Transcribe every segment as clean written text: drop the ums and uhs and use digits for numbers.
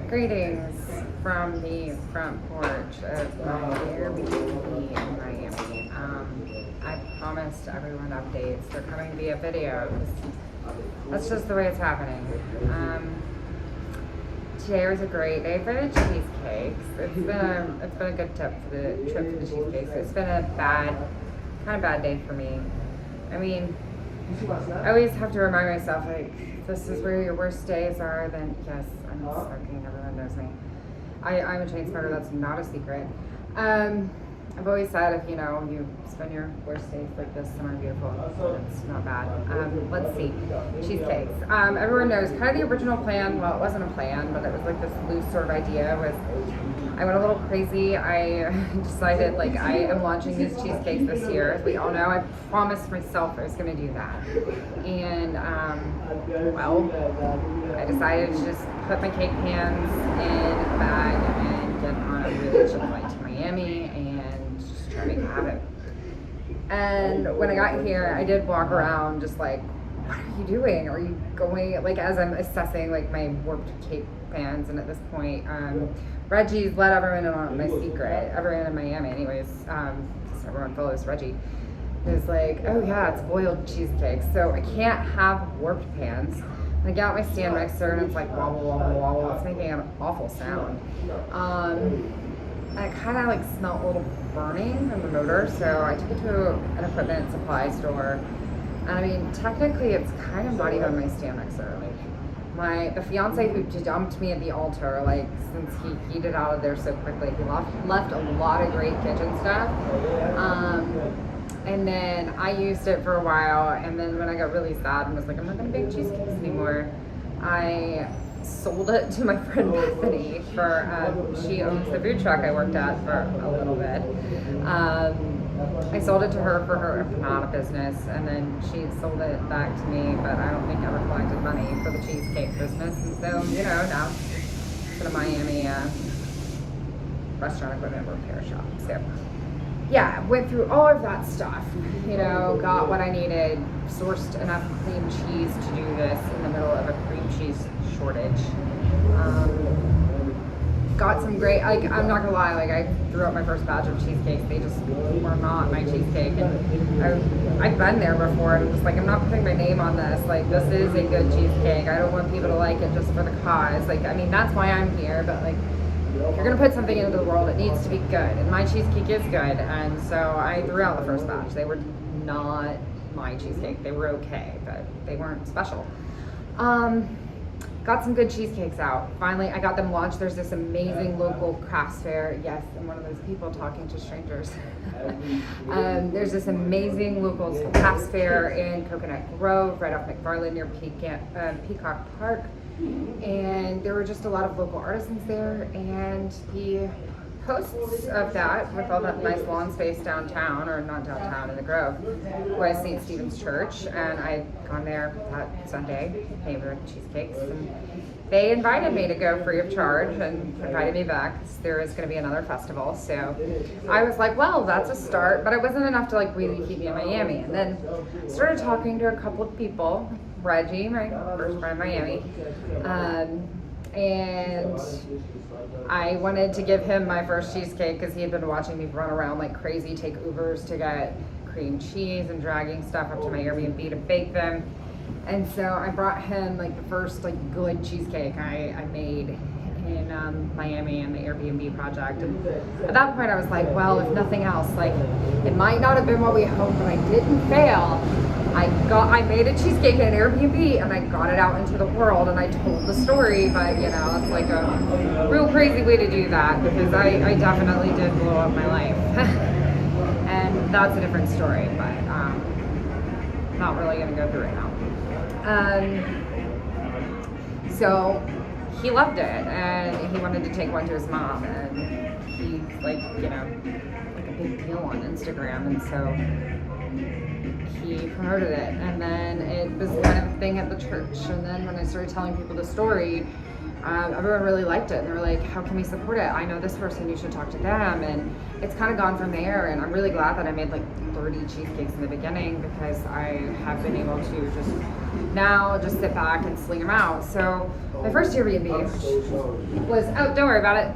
Greetings from the front porch of my Airbnb in Miami. I promised everyone updates. They're coming via video. That's just the way it's happening. Today was a great day for the cheesecakes. It's been a good trip for the cheesecakes. It's been a kind of bad day for me. I mean, I always have to remind myself, like, if this is where your worst days are, then yes, I'm smoking. Everyone knows me. I'm a chain smoker. That's not a secret. I've always said, if you spend your worst days like this, somewhere beautiful, it's not bad. Let's see, cheesecakes. Everyone knows kind of the original plan. Well, it wasn't a plan, but it was like this loose sort of idea. I went a little crazy. I decided, like, I am launching these cheesecakes this year. As we all know, I promised myself I was going to do that. And, well, I decided to just put my cake pans in a bag and get on a really cheap flight to Miami and just try to make it happen. And when I got here, I did walk around just like, what are you doing? Are you going, like, as I'm assessing, like, my warped cake pans, and at this point, Reggie's let everyone in on my secret, everyone in Miami anyways, because everyone follows Reggie, is like, oh yeah, it's boiled cheesecake, so I can't have warped pans. And I get out my stand mixer, and it's like wobble, wobble, wobble, it's making an awful sound. I kind of like smelled a little burning from the motor, so I took it to an equipment supply store. And I mean, technically it's kind of not even my stand mixer. Like, the fiance who dumped me at the altar, like, since he heated out of there so quickly, he left a lot of great kitchen stuff. And then I used it for a while, and then when I got really sad and was like, I'm not gonna bake cheesecakes anymore, I sold it to my friend Bethany for, she owns the food truck I worked at for a little bit. I sold it to her for her empanada business, and then she sold it back to me, but I don't think I ever collected money for the cheesecake business. And so, now it's in a Miami restaurant equipment repair shop. So, yeah, went through all of that stuff, got what I needed, sourced enough cream cheese to do this in the middle of a cream cheese shortage. Got some great, like, I'm not gonna lie, like, I threw out my first batch of cheesecakes. They just were not my cheesecake. And I've been there before, and I'm just like, I'm not putting my name on this. Like, this is a good cheesecake. I don't want people to like it just for the cause. Like, I mean, that's why I'm here, but, like, if you're gonna put something into the world, it needs to be good. And my cheesecake is good. And so I threw out the first batch. They were not my cheesecake. They were okay, but they weren't special. Got some good cheesecakes out. Finally, I got them launched. There's this amazing local crafts fair. Yes, I'm one of those people talking to strangers. There's this amazing local crafts fair in Coconut Grove, right off McFarland near Peacock Park. And there were just a lot of local artisans there. And the hosts of that, with all that nice lawn space downtown, or not downtown, in the Grove, was St. Stephen's Church, and I'd gone there that Sunday, favored cheesecakes, and they invited me to go free of charge and invited me back because there is going to be another festival. So I was like, well, that's a start, but it wasn't enough to, like, really keep me in Miami. And then started talking to a couple of people, Reggie, my first friend in Miami, and I wanted to give him my first cheesecake because he had been watching me run around like crazy, take Ubers to get cream cheese and dragging stuff up to my Airbnb to bake them. And so I brought him, like, the first, like, good cheesecake I made in Miami in the Airbnb project. And at that point I was like, well, if nothing else, like, it might not have been what we hoped, but I didn't fail. I made a cheesecake in an Airbnb, and I got it out into the world, and I told the story, but, it's like a real crazy way to do that, because I definitely did blow up my life. And that's a different story, but not really going to go through it now. So he loved it, and he wanted to take one to his mom, and he's like, like a big deal on Instagram, and so he promoted it, and then it was kind of a thing at the church. And then when I started telling people the story, everyone really liked it, and they were like, how can we support it? I know this person, you should talk to them. And it's kind of gone from there, and I'm really glad that I made like 30 cheesecakes in the beginning, because I have been able to just sit back and sling them out. So my first Airbnb was, oh, don't worry about it.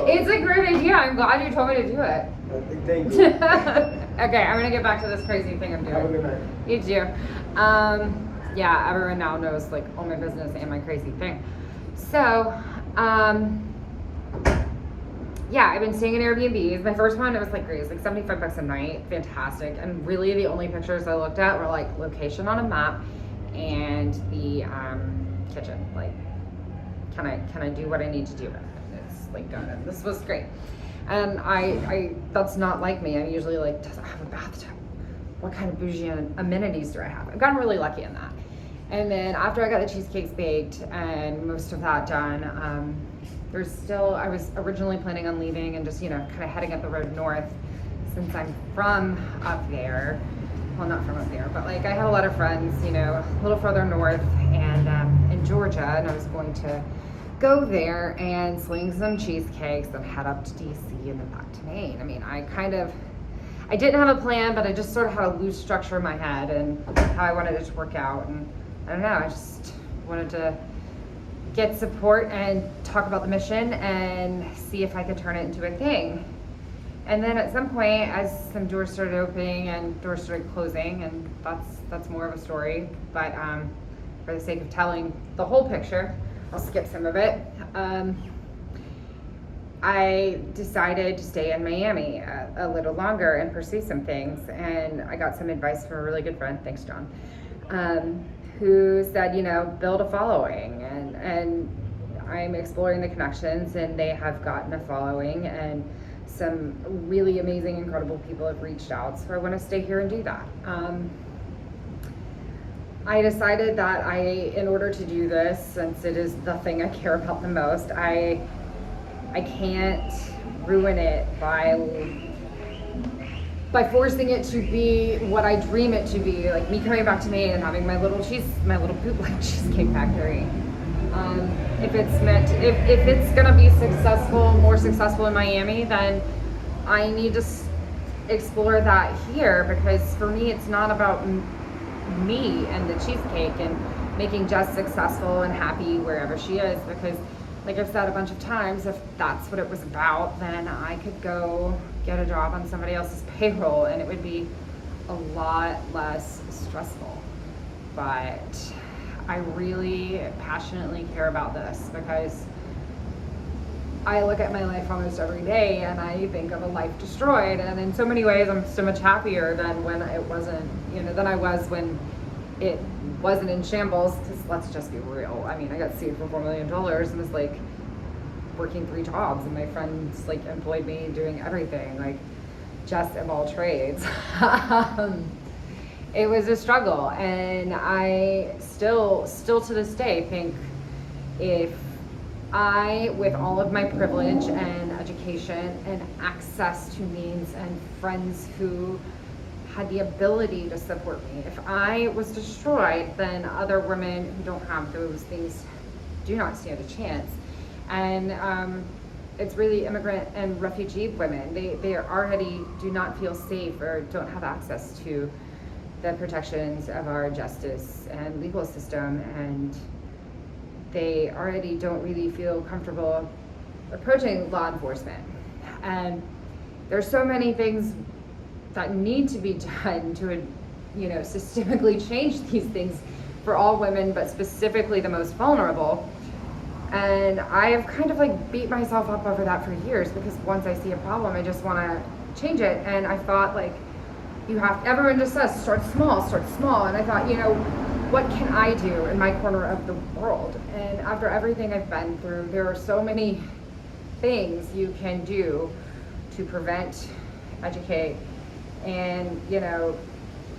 It's a great idea. I'm glad you told me to do it. Thank you. Okay, I'm gonna get back to this crazy thing I'm doing. Have a good night. You too. Yeah, everyone now knows like all my business and my crazy thing. So, yeah, I've been staying in Airbnbs. My first one, it was like great. It was like 75 bucks a night, fantastic. And really the only pictures I looked at were like location on a map and the kitchen. Like, can I do what I need to do? And it's like done. And this was great. And I that's not like me. I'm usually like, does it have a bathtub? What kind of bougie amenities do I have? I've gotten really lucky in that. And then after I got the cheesecakes baked and most of that done, I was originally planning on leaving and just, kind of heading up the road north, since I'm from up there. Well, not from up there, but like I had a lot of friends, a little further north and in Georgia, and I was going to go there and sling some cheesecakes and head up to DC and then back to Maine. I mean, I didn't have a plan, but I just sort of had a loose structure in my head and how I wanted it to work out. And I don't know, I just wanted to get support and talk about the mission and see if I could turn it into a thing. And then at some point, as some doors started opening and doors started closing, and that's more of a story, but for the sake of telling the whole picture, I'll skip some of it. I decided to stay in Miami a little longer and pursue some things, and I got some advice from a really good friend, thanks John, who said, build a following, and I'm exploring the connections, and they have gotten a following, and some really amazing, incredible people have reached out, so I want to stay here and do that. I decided that in order to do this, since it is the thing I care about the most, I can't ruin it by forcing it to be what I dream it to be, like me coming back to Maine and having my little bootleg cheesecake factory. If it's gonna be more successful in Miami, then I need to explore that here, because for me, it's not about me and the cheesecake and making Jess successful and happy wherever she is, because like I've said a bunch of times, if that's what it was about, then I could go get a job on somebody else's payroll and it would be a lot less stressful. But I really passionately care about this, because I look at my life almost every day and I think of a life destroyed, and in so many ways I'm so much happier than when it wasn't, than I was when it wasn't in shambles, because let's just be real. I mean, I got sued for $4 million and was like working 3 jobs, and my friends like employed me doing everything, like just of all trades. It was a struggle, and I still to this day think if I, with all of my privilege and education and access to means and friends who had the ability to support me, if I was destroyed, then other women who don't have those things do not stand a chance. And it's really immigrant and refugee women. They already do not feel safe or don't have access to the protections of our justice and legal system, and they already don't really feel comfortable approaching law enforcement. And there's so many things that need to be done to, systemically change these things for all women, but specifically the most vulnerable. And I have kind of like beat myself up over that for years, because once I see a problem, I just want to change it. And I thought, like, everyone just says, start small. And I thought, what can I do in my corner of the world? And after everything I've been through, there are so many things you can do to prevent, educate, and,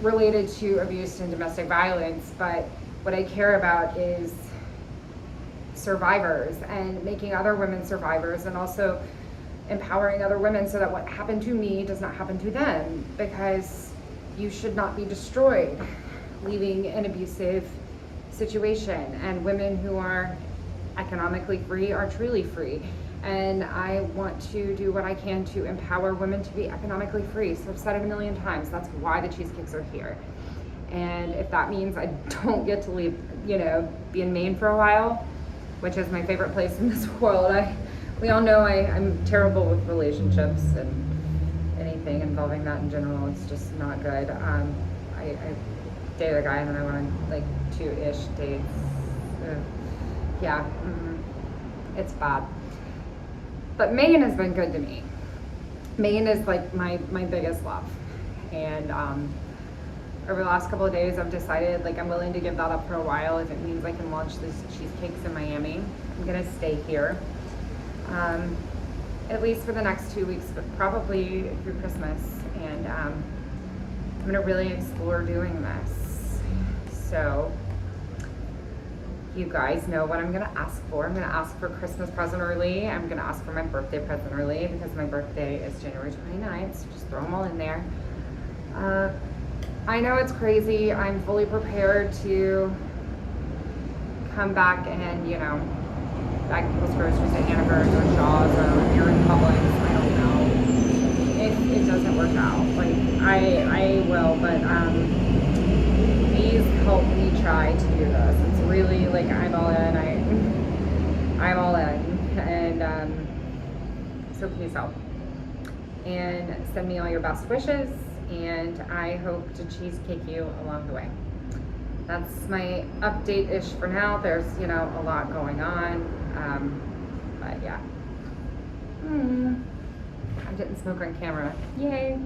related to abuse and domestic violence. But what I care about is survivors and making other women survivors, and also empowering other women so that what happened to me does not happen to them, because you should not be destroyed leaving an abusive situation. And women who are economically free are truly free. And I want to do what I can to empower women to be economically free. So I've said it a million times. That's why the cheesecakes are here. And if that means I don't get to leave, you know, be in Maine for a while, which is my favorite place in this world. We all know I'm terrible with relationships and anything involving that in general. It's just not good. I dated a guy and then I went on like 2-ish dates. Yeah, it's bad. But Maine has been good to me. Maine is like my biggest love. And over the last couple of days, I've decided like I'm willing to give that up for a while if it means I can launch these cheesecakes in Miami. I'm gonna stay here, at least for the next 2 weeks, but probably through Christmas. And I'm gonna really explore doing this. So you guys know what I'm gonna ask for. I'm gonna ask for a Christmas present early. I'm gonna ask for my birthday present early because my birthday is January 29th, so just throw them all in there. I know it's crazy. I'm fully prepared to come back and, you know, bag people's groceries at Hannaford's or Shaw's or here in Publix. I don't know if it doesn't work out. Like, I will, but please help me try to do this. It's really like I'm all in. I'm all in, and so please help and send me all your best wishes. And I hope to cheesecake you along the way. That's my update-ish for now. There's, you know, a lot going on, but yeah. I didn't smoke on camera. Yay.